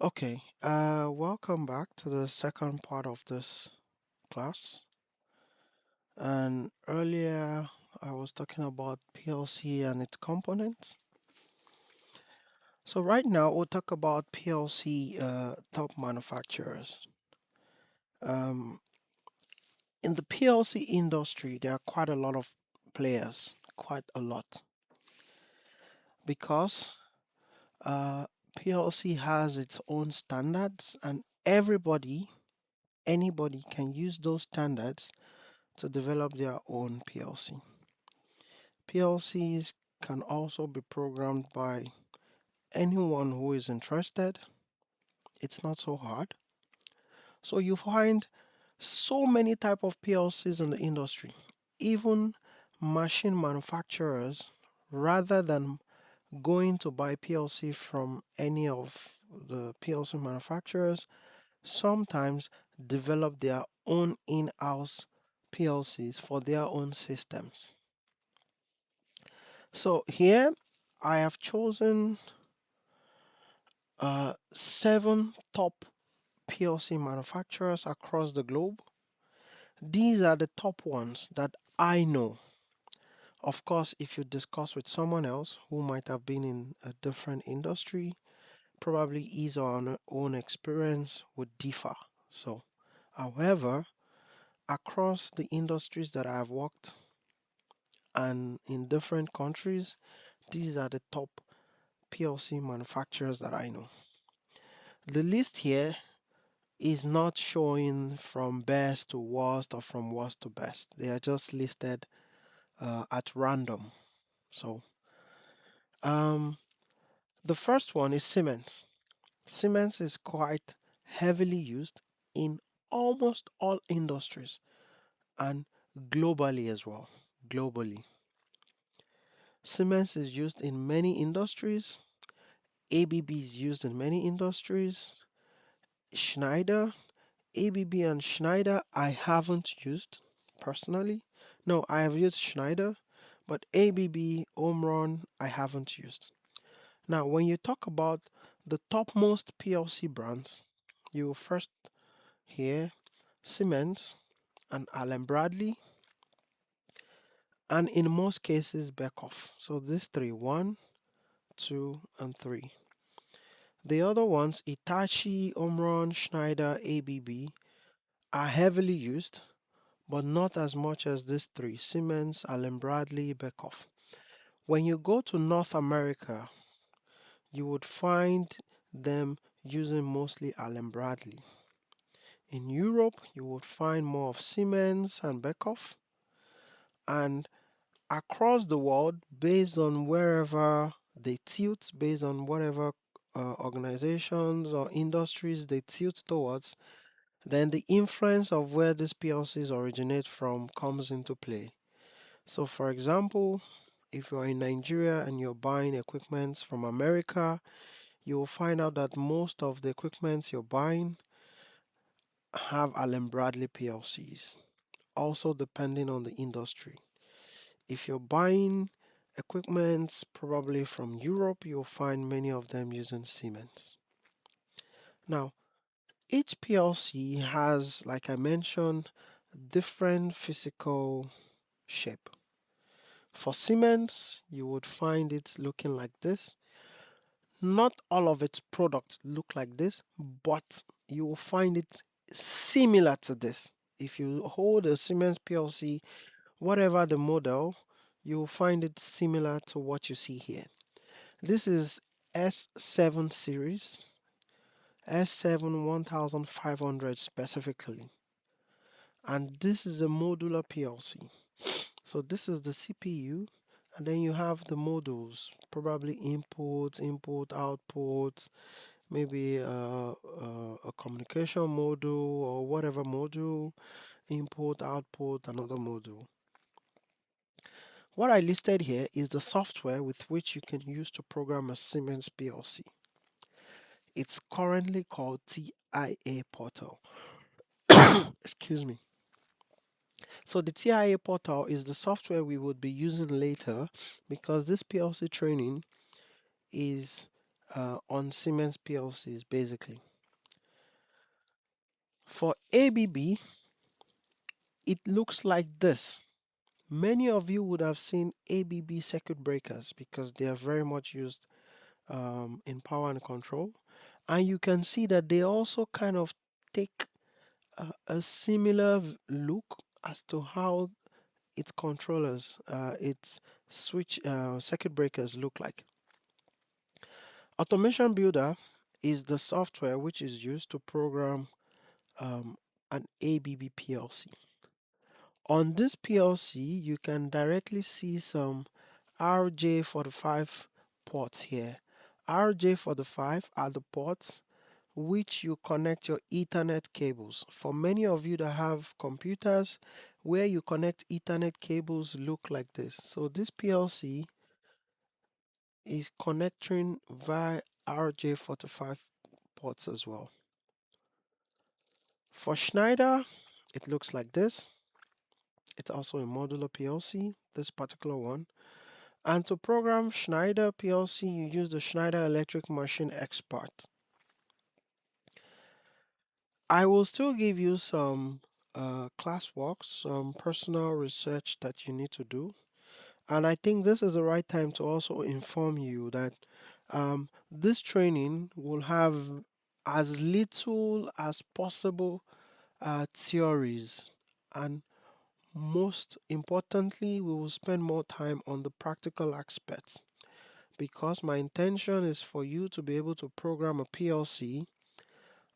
Okay, welcome back to the second part of this class. And earlier I was talking about PLC and its components. So right now we'll talk about PLC top manufacturers. Um, in the PLC industry, there are quite a lot of players, quite a lot, because uh, PLC has its own standards, and anybody can use those standards to develop their own PLC. PLCs can also be programmed by anyone who is interested. It's not so hard. So you find so many type of PLCs in the industry. Even machine manufacturers, rather than going to buy PLC from any of the PLC manufacturers, sometimes develop their own in-house PLCs for their own systems. So here I have chosen 7 top PLC manufacturers across the globe. These are the top ones that I know. Of course, if you discuss with someone else who might have been in a different industry, probably his or her own experience would differ. So, however, across the industries that I've worked and in different countries, these are the top PLC manufacturers that I know. The list here is not showing from best to worst or from worst to best. They are just listed at random. So, um, the first one is Siemens. Siemens is quite heavily used in almost all industries and globally as well. Globally, Siemens is used in many industries. ABB is used in many industries. Schneider, ABB and Schneider, I haven't used personally. No, I have used Schneider, but ABB, Omron, I haven't used. Now, when you talk about the topmost PLC brands, you will first hear Siemens and Allen Bradley, and in most cases, Beckhoff. So these three, one, two, and three. The other ones, Hitachi, Omron, Schneider, ABB, are heavily used, but not as much as these three: Siemens, Allen Bradley, Beckhoff. When you go to North America, you would find them using mostly Allen Bradley. In Europe, you would find more of Siemens and Beckhoff. And across the world, based on wherever they tilt, based on whatever organizations or industries they tilt towards, then the influence of where these PLCs originate from comes into play. So, for example, if you're in Nigeria and you're buying equipment from America, you will find out that most of the equipment you're buying have Allen Bradley PLCs, also depending on the industry. If you're buying equipment probably from Europe, you'll find many of them using Siemens. Now, each PLC has, like I mentioned, different physical shape. For Siemens, you would find it looking like this. Not all of its products look like this, but you will find it similar to this. If you hold a Siemens PLC, whatever the model, you will find it similar to what you see here. This is S7 series, S7 1500 specifically, and this is a modular PLC. So this is the CPU, and then you have the modules, probably output, maybe a communication module or whatever module, input, output, another module. What I listed here is the software with which you can use to program a Siemens PLC. It's currently called TIA Portal. Excuse me. So the TIA Portal is the software we would be using later because this PLC training is on Siemens PLCs basically. For ABB, it looks like this. Many of you would have seen ABB circuit breakers because they are very much used in power and control. And you can see that they also kind of take a similar look as to how its controllers, its switch circuit breakers look like. Automation Builder is the software which is used to program um, an ABB PLC. On this PLC, you can directly see some RJ45 ports here. RJ45 are the ports which you connect your Ethernet cables. For many of you that have computers where you connect Ethernet cables look like this. So this PLC is connecting via RJ45 ports as well. For Schneider, it looks like this. It's also a modular PLC, this particular one. And to program Schneider PLC, you use the Schneider Electric Machine Expert. I will still give you some classwork, some personal research that you need to do. And I think this is the right time to also inform you that this training will have as little as possible theories, and most importantly, we will spend more time on the practical aspects because my intention is for you to be able to program a PLC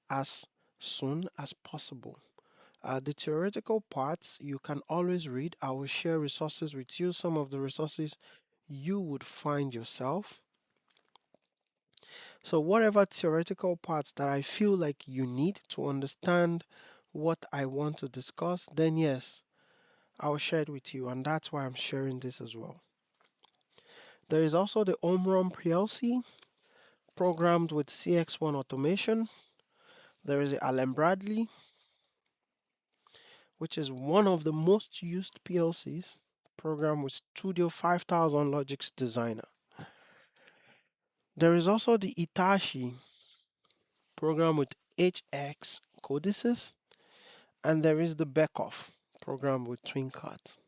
as soon as possible. The theoretical parts you can always read. I will share resources with you, some of the resources you would find yourself. So, whatever theoretical parts that I feel like you need to understand what I want to discuss, then yes, I'll share it with you, and that's why I'm sharing this as well. There is also the Omron PLC programmed with CX1 automation. There is the Allen Bradley, which is one of the most used PLCs, programmed with Studio 5000 Logix Designer. There is also the Itachi, programmed with HX codices, and there is the Beckhoff, programmed with TwinCut.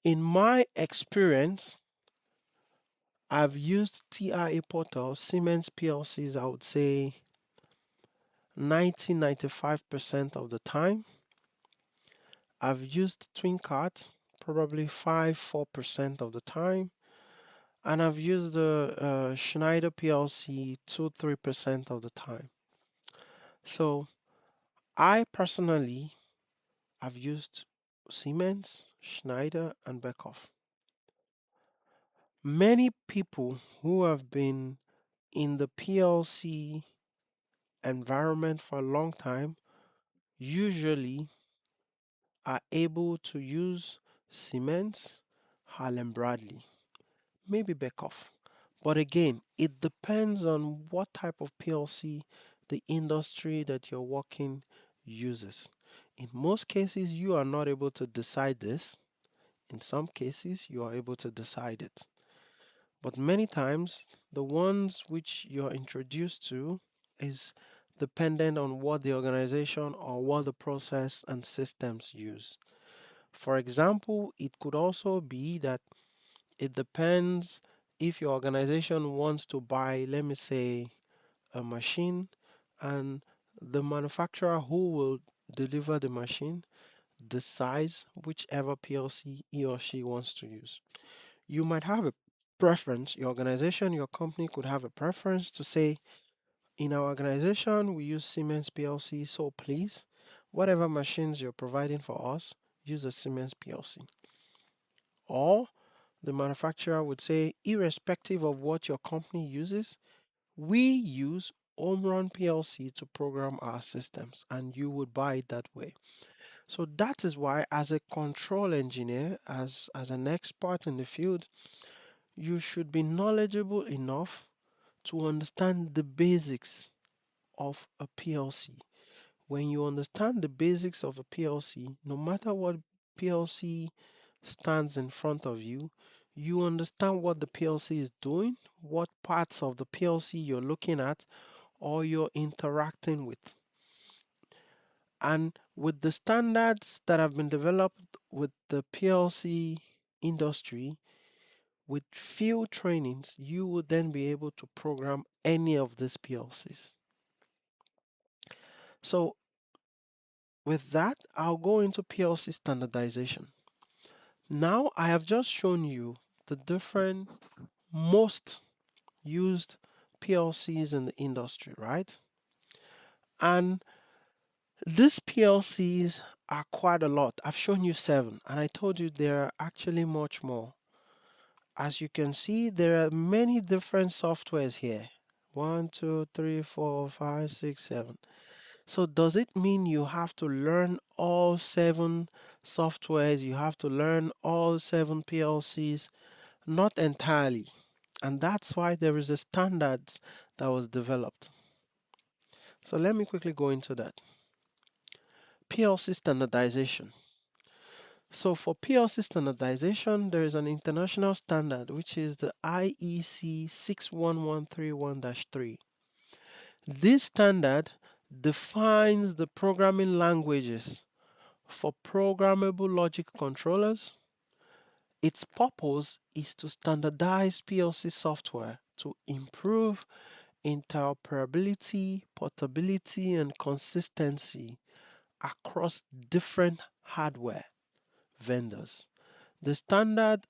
In my experience, I've used TIA Portal Siemens PLCs, I would say 90-95% of the time. I've used TwinCut probably 5-4% of the time. And I've used the Schneider PLC 2-3% of the time. So I personally have used Siemens, Schneider, and Beckhoff. Many people who have been in the PLC environment for a long time usually are able to use Siemens, Allen Bradley, maybe Beckhoff. But again, it depends on what type of PLC the industry that you're working uses. In most cases, you are not able to decide this. In some cases, you are able to decide it. But many times, the ones which you're introduced to is dependent on what the organization or what the process and systems use. For example, it could also be that it depends if your organization wants to buy, let me say, a machine, and the manufacturer who will deliver the machine decides whichever PLC he or she wants to use. You might have a preference, your organization, your company could have a preference to say, in our organization, we use Siemens PLC, so please, whatever machines you're providing for us, use a Siemens PLC. Or the manufacturer would say, irrespective of what your company uses, we use Omron PLC to program our systems, and you would buy it that way. So that is why, as a control engineer, as an expert in the field, you should be knowledgeable enough to understand the basics of a PLC. When you understand the basics of a PLC, no matter what PLC stands in front of you, you understand what the PLC is doing, what parts of the PLC you're looking at or you're interacting with. And with the standards that have been developed with the PLC industry, with few trainings, you would then be able to program any of these PLCs. So with that, I'll go into PLC standardization. Now I have just shown you the different most used PLCs in the industry, right? And these PLCs are quite a lot. I've shown you 7, and I told you there are actually much more. As you can see, there are many different softwares here. 1, 2, 3, 4, 5, 6, 7. So does it mean you have to learn all 7 softwares? You have to learn all 7 PLCs? Not entirely. And that's why there is a standard that was developed. So let me quickly go into that. PLC standardization. So for PLC standardization, there is an international standard which is the IEC 61131-3. This standard defines the programming languages for programmable logic controllers. Its purpose is to standardize PLC software to improve interoperability, portability, and consistency across different hardware vendors. The standard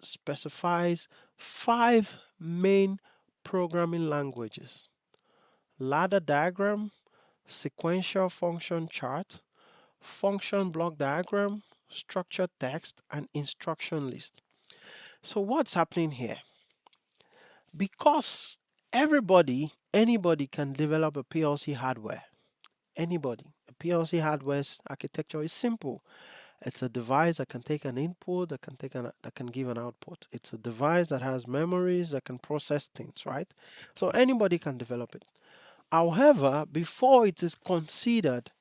specifies 5 main programming languages: ladder diagram, sequential function chart, function block diagram, structured text, and instruction list. So what's happening here? Because anybody can develop a PLC hardware. Anybody. A PLC hardware's architecture is simple. It's a device that can take an input, that can give an output. It's a device that has memories that can process things, right? So anybody can develop it. However, before it is considered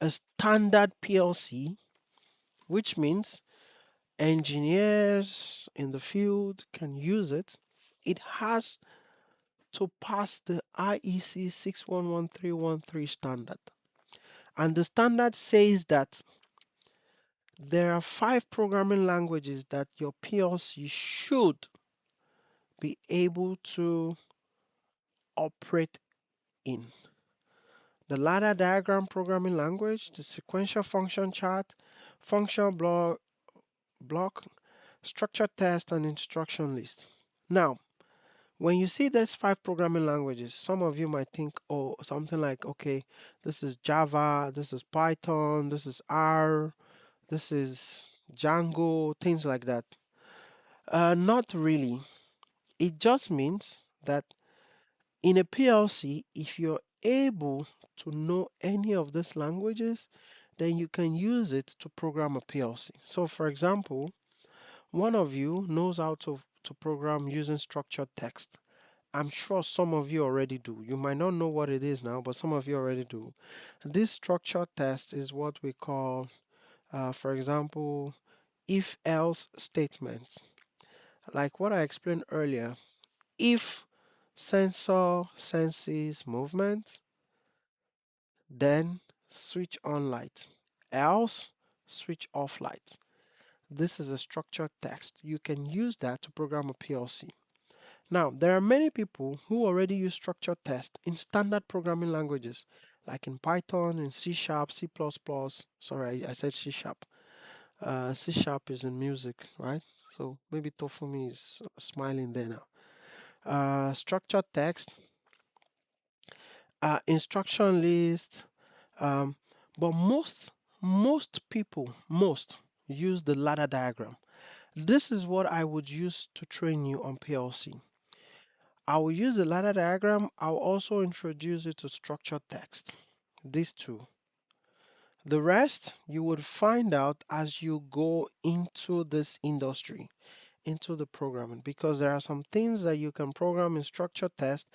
a standard PLC, which means engineers in the field can use it, it has to pass the IEC 61131-3 standard. And the standard says that there are 5 programming languages that your PLC should be able to operate in. The ladder diagram programming language, the sequential function chart, function block, structure test, and instruction list. Now, when you see these 5 programming languages, some of you might think, oh, something like, okay, this is Java, this is Python, this is R, this is Django, things like that. Not really. It just means that in a PLC, if you're able to know any of these languages, then you can use it to program a PLC. So for example, one of you knows how to program using structured text. I'm sure some of you already do. You might not know what it is now, but some of you already do. This structured test is what we call, for example, if-else statements. Like what I explained earlier, if sensor senses movement, then switch on light, else switch off light. This is a structured text. You can use that to program a PLC. Now, there are many people who already use structured text in standard programming languages, like in Python, in C Sharp, C++. Sorry, I said C Sharp. C Sharp is in music, right? So maybe Tofumi is smiling there now. Structured text, instruction list, um, but most use the ladder diagram. This is what I would use to train you on PLC. I will use the ladder diagram. I'll also introduce you to structured text. These two. The rest you would find out as you go into this industry, into the programming, because there are some things that you can program in structured test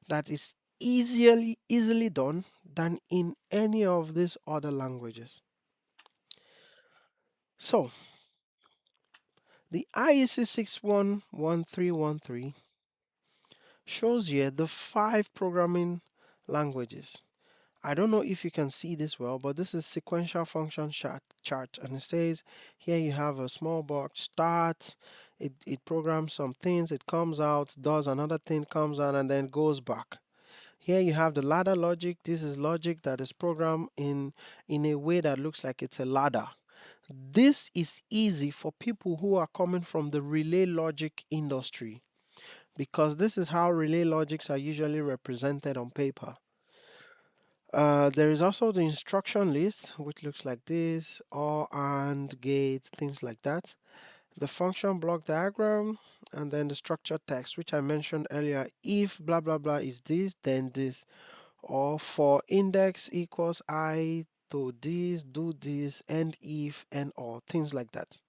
that is easily done than in any of these other languages. So The IEC 611313 shows here the 5 programming languages. I don't know if you can see this well, but this is sequential function chart, and it says here you have a small box start, it programs some things, it comes out, does another thing, comes out, and then goes back. Here you have the ladder logic. This is logic that is programmed in a way that looks like it's a ladder. This is easy for people who are coming from the relay logic industry, because this is how relay logics are usually represented on paper. There is also the instruction list, which looks like this, or and, gate, things like that. The function block diagram, and then the structure text, which I mentioned earlier. If blah blah blah is this, then this. Or for index equals I to this, do this, and if, and or, things like that.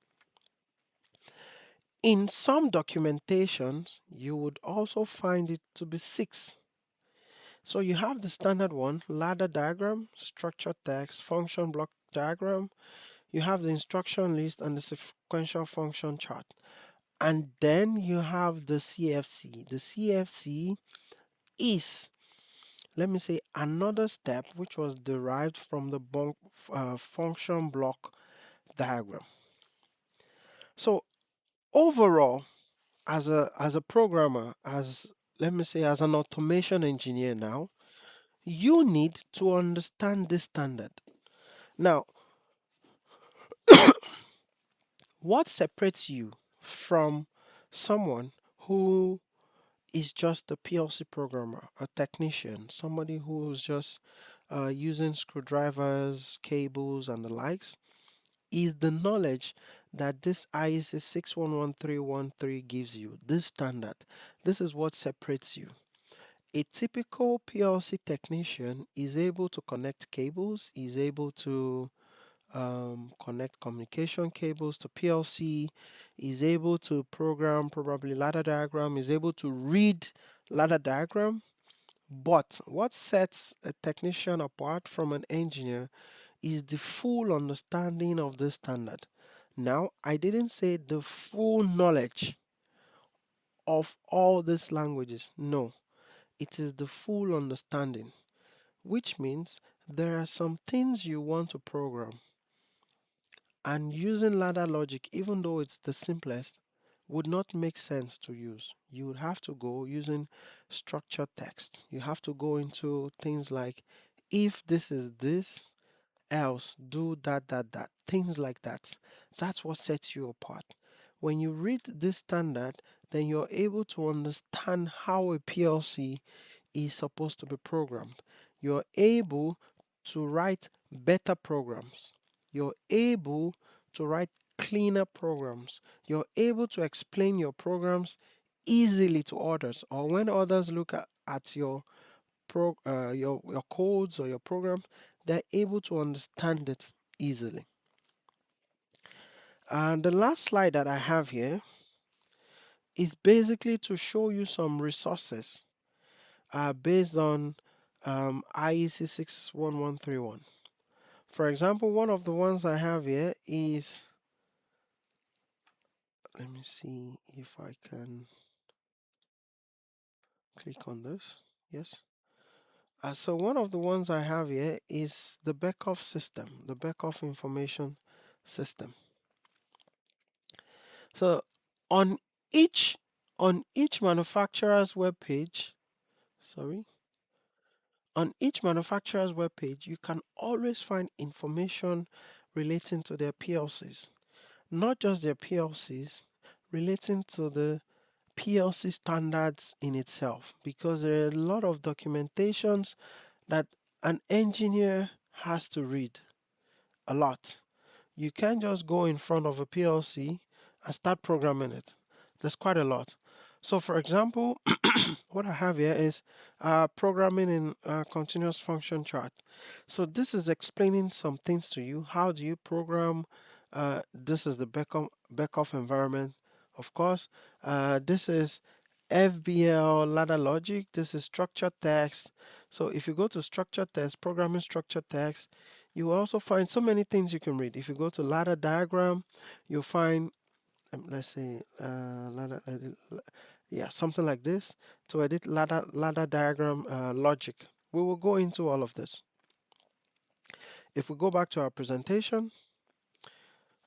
In some documentations, you would also find it to be 6. So you have the standard one, ladder diagram, structure text, function block diagram. You have the instruction list and the sequential function chart. And then you have the CFC. The CFC is, let me say, another step which was derived from the function block diagram. So overall, as a programmer, as, let me say, as an automation engineer now, you need to understand this standard. Now, what separates you from someone who is just a PLC programmer, a technician, somebody who's just using screwdrivers, cables, and the likes, is the knowledge that this IEC 611313 gives you, this standard. This is what separates you. A typical PLC technician is able to connect cables, is able to connect communication cables to PLC, is able to program probably ladder diagram, is able to read ladder diagram. But what sets a technician apart from an engineer is the full understanding of the standard. Now, I didn't say the full knowledge of all these languages. No, it is the full understanding, which means there are some things you want to program, and using ladder logic, even though it's the simplest, would not make sense to use. You would have to go using structured text. You have to go into things like, if this is this, else do that, things like that. That's what sets you apart. When you read this standard, then you're able to understand how a PLC is supposed to be programmed. You're able to write better programs. You're able to write cleaner programs. You're able to explain your programs easily to others, or when others look at your your codes or your programs, they're able to understand it easily. And the last slide that I have here is basically to show you some resources based on IEC 61131. For example, one of the ones I have here is, let me see if I can click on this. Yes. So one of the ones I have here is the backoff system, the backoff information system. So on each manufacturer's web page, sorry, on each manufacturer's web page, you can always find information relating to their PLCs. Not just their PLCs, relating to the PLC standards in itself, because there are a lot of documentations that an engineer has to read. A lot. You can't just go in front of a PLC and start programming it. There's quite a lot. So for example, what I have here is programming in continuous function chart. So this is explaining some things to you. How do you program? This is the backoff environment, of course. This is FBL ladder logic. This is structured text. So if you go to structured text, programming structured text, you will also find so many things you can read. If you go to ladder diagram, you'll find let's say yeah, something like this, to edit ladder diagram logic. We will go into all of this. If we go back to our presentation,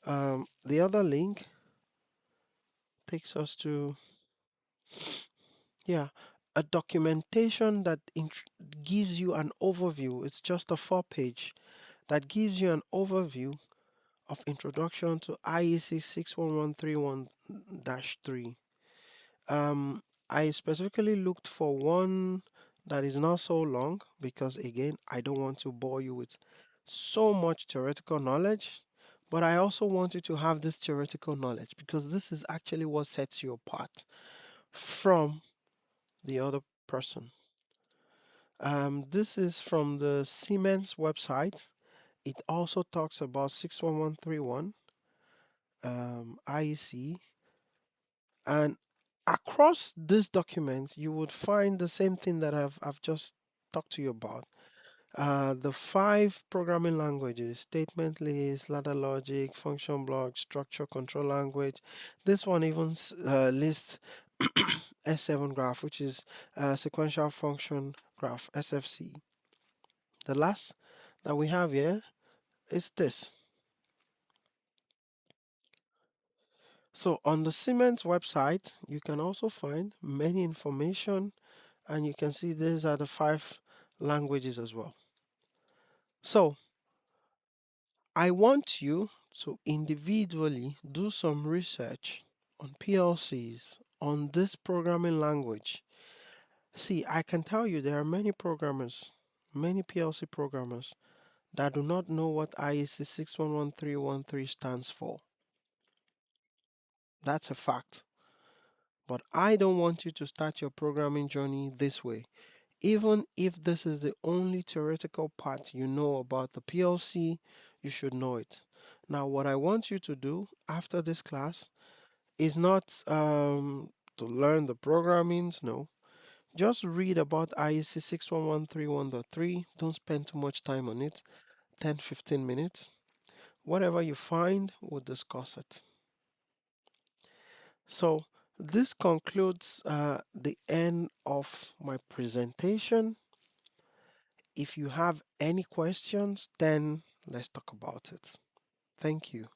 the other link takes us to, yeah, a documentation that gives you an overview. It's just a 4 page that gives you an overview of introduction to IEC 61131-3. I specifically looked for one that is not so long because, again, I don't want to bore you with so much theoretical knowledge, but I also want you to have this theoretical knowledge because this is actually what sets you apart from the other person. This is from the Siemens website. It also talks about 61131 IEC, and across this document you would find the same thing that I've just talked to you about. The 5 programming languages: statement list, ladder logic, function block, structure control language. This one even lists S7 graph, which is sequential function graph, SFC. The last that we have here is this. So on the Siemens website, you can also find many information, and you can see these are the 5 languages as well. So I want you to individually do some research on PLCs, on this programming language. See, I can tell you there are many programmers, many PLC programmers that do not know what IEC 611313 stands for. That's a fact. But I don't want you to start your programming journey this way. Even if this is the only theoretical part you know about the PLC, you should know it. Now, what I want you to do after this class is not to learn the programmings, no. Just read about IEC 61131.3. Don't spend too much time on it, 10-15 minutes. Whatever you find, we'll discuss it. So, this concludes the end of my presentation. If you have any questions, then let's talk about it. Thank you.